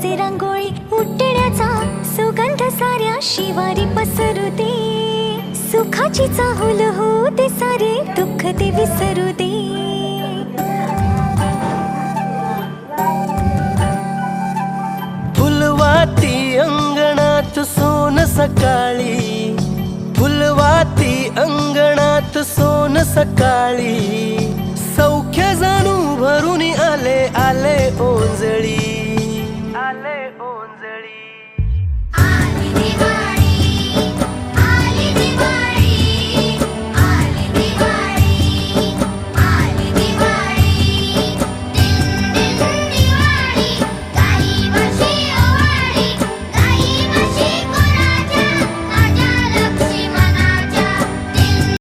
वाजे रांगोळी उठण्याचा सुगंध साऱ्या शिवारी पसरू दे. सुखाची चाहुल होऊ दे सारे दुःख ते विसरू दे. फुलवाती अंगणात सोन सकाळी, फुलवाती अंगणात सोन सकाळी. सौख्य जाणू भरून आले आले ओंजळे.